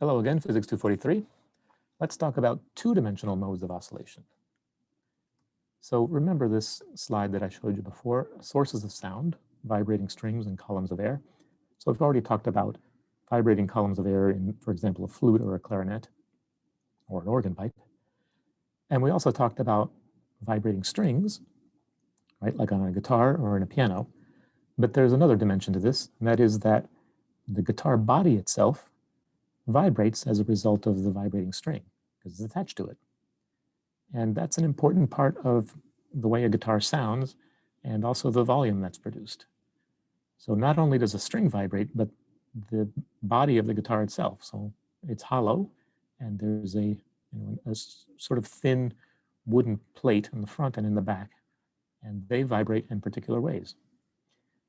Hello again, Physics 243. Let's talk about two-dimensional modes of oscillation. So remember this slide that I showed you before, sources of sound, vibrating strings and columns of air. So we've already talked about vibrating columns of air in, for example, a flute or a clarinet or an organ pipe. And we also talked about vibrating strings, right, like on a guitar or in a piano. But there's another dimension to this, and that is that the guitar body itself vibrates as a result of the vibrating string because it's attached to it. And that's an important part of the way a guitar sounds and also the volume that's produced. So not only does a string vibrate, but the body of the guitar itself. So it's hollow and there's a sort of thin wooden plate in the front and in the back, and they vibrate in particular ways.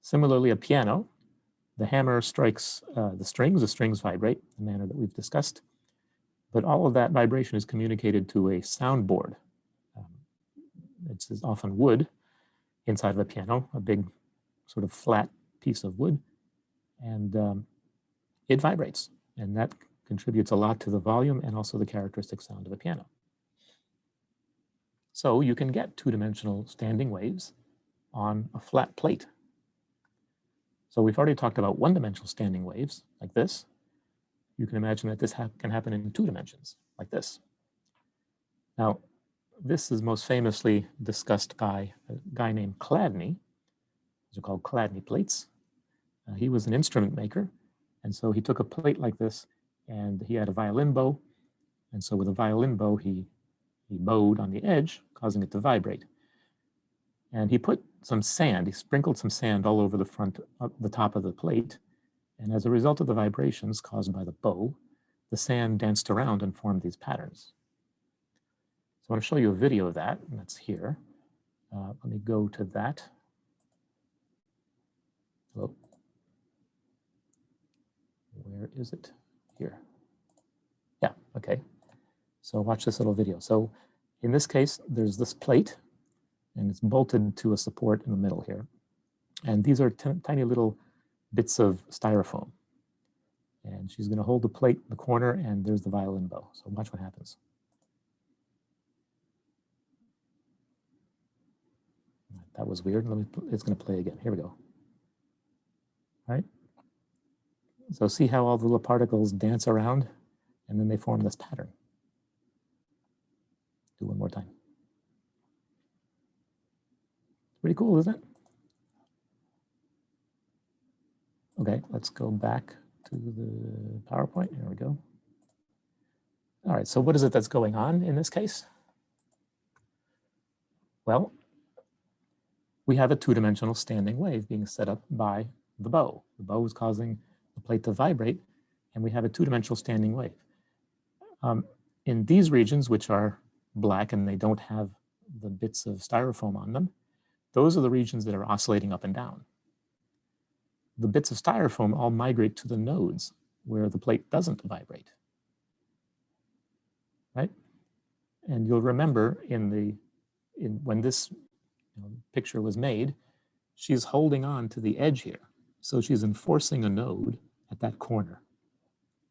Similarly, a piano, the hammer strikes the strings vibrate, the manner that we've discussed, but all of that vibration is communicated to a soundboard. It's often wood inside of a piano, a big sort of flat piece of wood, and it vibrates, and that contributes a lot to the volume and also the characteristic sound of a piano. So you can get two-dimensional standing waves on a flat plate. So we've already talked about one-dimensional standing waves, like this. You can imagine that this can happen in two dimensions, like this. Now, this is most famously discussed by a guy named Chladni. These are called Chladni plates. He was an instrument maker, and so he took a plate like this, and he had a violin bow, and so with a violin bow, he bowed on the edge, causing it to vibrate. And he put some sand, he sprinkled some sand all over the front, the top of the plate, and as a result of the vibrations caused by the bow, the sand danced around and formed these patterns. So I want to show you a video of that, and that's here. Let me go to that. Hello. Where is it? Here. Yeah, okay. So watch this little video. So in this case, there's this plate, and it's bolted to a support in the middle here. And these are tiny little bits of styrofoam. And she's going to hold the plate in the corner, and there's the violin bow. So watch what happens. That was weird. It's going to play again. Here we go. All right. So see how all the little particles dance around, and then they form this pattern. Do one more time. Pretty cool, isn't it? Okay, let's go back to the PowerPoint. Here we go. All right, so what is it that's going on in this case? Well, we have a two-dimensional standing wave being set up by the bow. The bow is causing the plate to vibrate, and we have a two-dimensional standing wave. In these regions, which are black and they don't have the bits of styrofoam on them, those are the regions that are oscillating up and down. The bits of styrofoam all migrate to the nodes where the plate doesn't vibrate, right? And you'll remember when this picture was made, she's holding on to the edge here. So she's enforcing a node at that corner,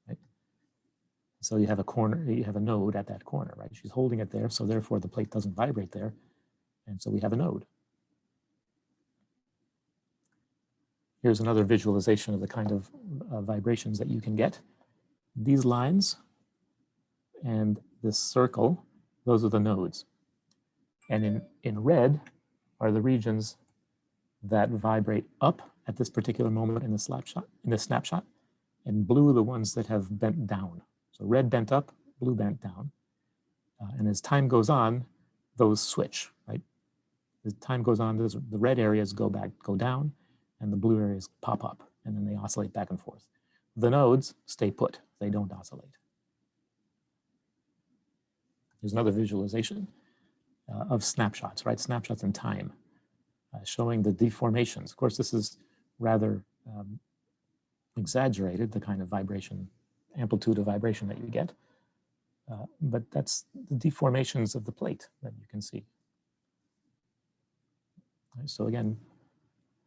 right? So you have a corner, you have a node at that corner, right? She's holding it there, so therefore the plate doesn't vibrate there. And so we have a node. Here's another visualization of the kind of vibrations that you can get. These lines and this circle, those are the nodes. And in red are the regions that vibrate up at this particular moment in the snapshot, and blue the ones that have bent down. So red bent up, blue bent down. And as time goes on, those switch, right? As time goes on, the red areas go down, and the blue areas pop up, and then they oscillate back and forth. The nodes stay put, they don't oscillate. Here's another visualization of snapshots, right? Snapshots in time, showing the deformations. Of course, this is rather exaggerated, the kind of vibration, amplitude of vibration that you get, but that's the deformations of the plate that you can see. Right, so again,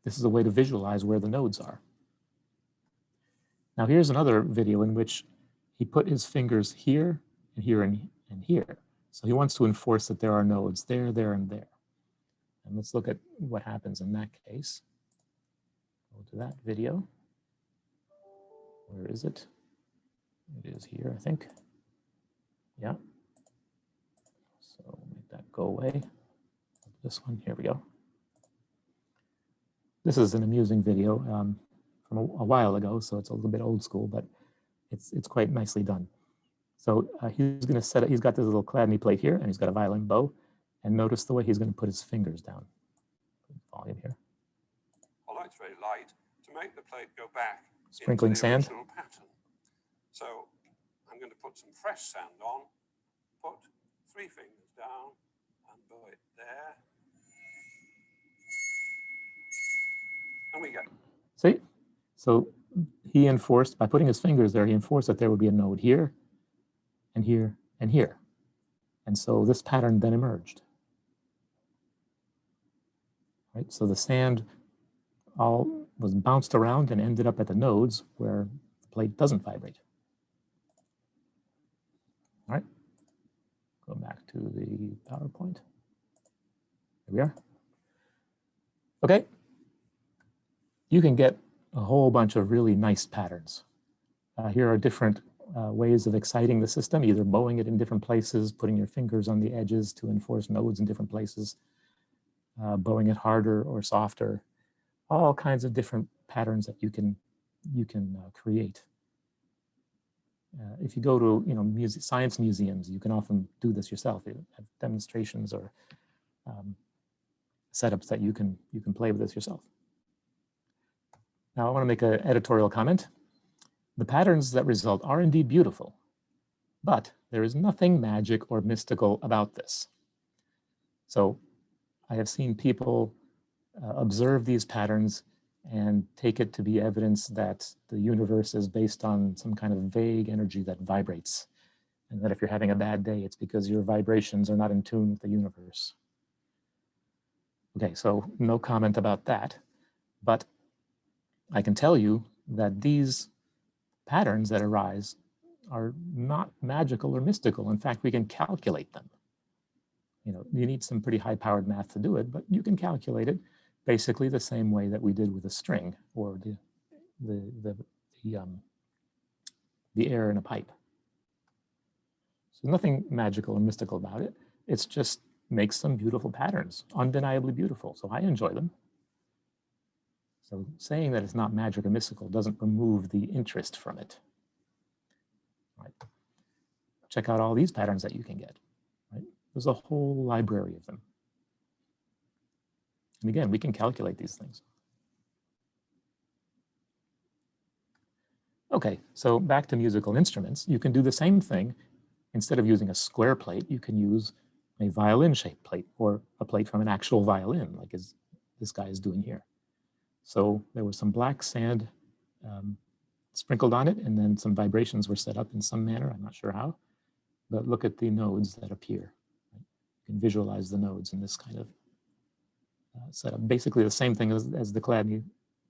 this is a way to visualize where the nodes are. Now here's another video in which he put his fingers here and here and here. So he wants to enforce that there are nodes there, there, and there. And let's look at what happens in that case. Go to that video. Where is it? It is here, I think. Yeah. So make that go away. This one, here we go. This is an amusing video from a while ago, so it's a little bit old school, but it's quite nicely done. So he's going to set it. He's got this little Chladni plate here, and he's got a violin bow. And notice the way he's going to put his fingers down. Volume here. Although it's very light, to make the plate go back. Sprinkling sand. Pattern. So I'm going to put some fresh sand on. Put 3 fingers down and bow it there. And we go. See? So he enforced, by putting his fingers there, he enforced that there would be a node here, and here, and here. And so this pattern then emerged. Right? So the sand all was bounced around and ended up at the nodes where the plate doesn't vibrate. All right. Go back to the PowerPoint. Here we are. Okay. You can get a whole bunch of really nice patterns. Here are different ways of exciting the system, either bowing it in different places, putting your fingers on the edges to enforce nodes in different places, bowing it harder or softer, all kinds of different patterns that you can create. If you go to science museums, you can often do this yourself. You have demonstrations or setups that you can play with this yourself. Now I want to make an editorial comment. The patterns that result are indeed beautiful, but there is nothing magic or mystical about this. So I have seen people observe these patterns and take it to be evidence that the universe is based on some kind of vague energy that vibrates, and that if you're having a bad day, it's because your vibrations are not in tune with the universe. Okay, so no comment about that, but I can tell you that these patterns that arise are not magical or mystical. In fact, we can calculate them. You need some pretty high-powered math to do it, but you can calculate it basically the same way that we did with a string or the air in a pipe. So nothing magical or mystical about it. It's just makes some beautiful patterns, undeniably beautiful. So I enjoy them. So saying that it's not magic or mystical doesn't remove the interest from it. Right. Check out all these patterns that you can get. Right. There's a whole library of them. And again, we can calculate these things. Okay, so back to musical instruments. You can do the same thing. Instead of using a square plate, you can use a violin-shaped plate or a plate from an actual violin, like this guy is doing here. So there was some black sand sprinkled on it, and then some vibrations were set up in some manner. I'm not sure how, but look at the nodes that appear. Right? You can visualize the nodes in this kind of setup. Basically the same thing as the Chladni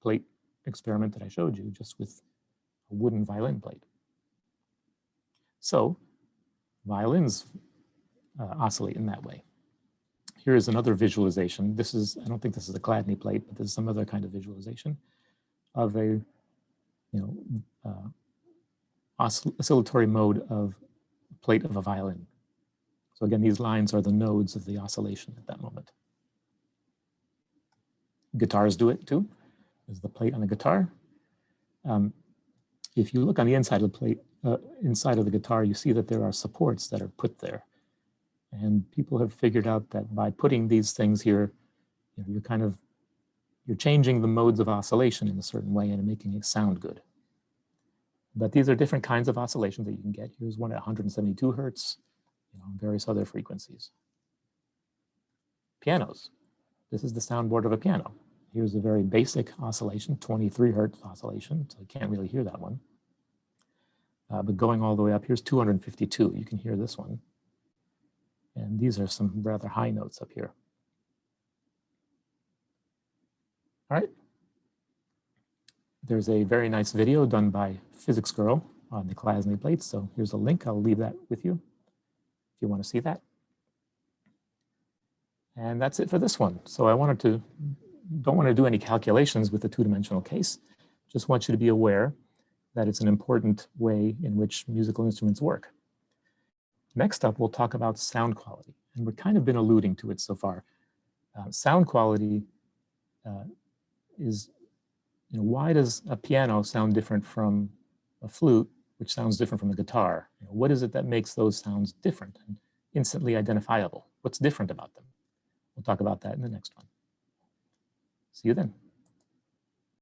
plate experiment that I showed you, just with a wooden violin plate. So violins oscillate in that way. Here is another visualization. This is, I don't think this is a Chladni plate, but this is some other kind of visualization of a, oscillatory mode of a plate of a violin. So again, these lines are the nodes of the oscillation at that moment. Guitars do it too. There's the plate on the guitar. If you look on the inside of the plate, inside of the guitar, you see that there are supports that are put there. And people have figured out that by putting these things here, you're changing the modes of oscillation in a certain way and making it sound good. But these are different kinds of oscillations that you can get. Here's one at 172 hertz, various other frequencies. Pianos. This is the soundboard of a piano. Here's a very basic oscillation, 23 hertz oscillation, so you can't really hear that one. But going all the way up, here's 252. You can hear this one. And these are some rather high notes up here. All right. There's a very nice video done by Physics Girl on the Klasny plates. So here's a link. I'll leave that with you if you want to see that. And that's it for this one. So I don't want to do any calculations with the two-dimensional case. Just want you to be aware that it's an important way in which musical instruments work. Next up, we'll talk about sound quality. And we've kind of been alluding to it so far. Sound quality is, why does a piano sound different from a flute, which sounds different from a guitar? What is it that makes those sounds different and instantly identifiable? What's different about them? We'll talk about that in the next one. See you then.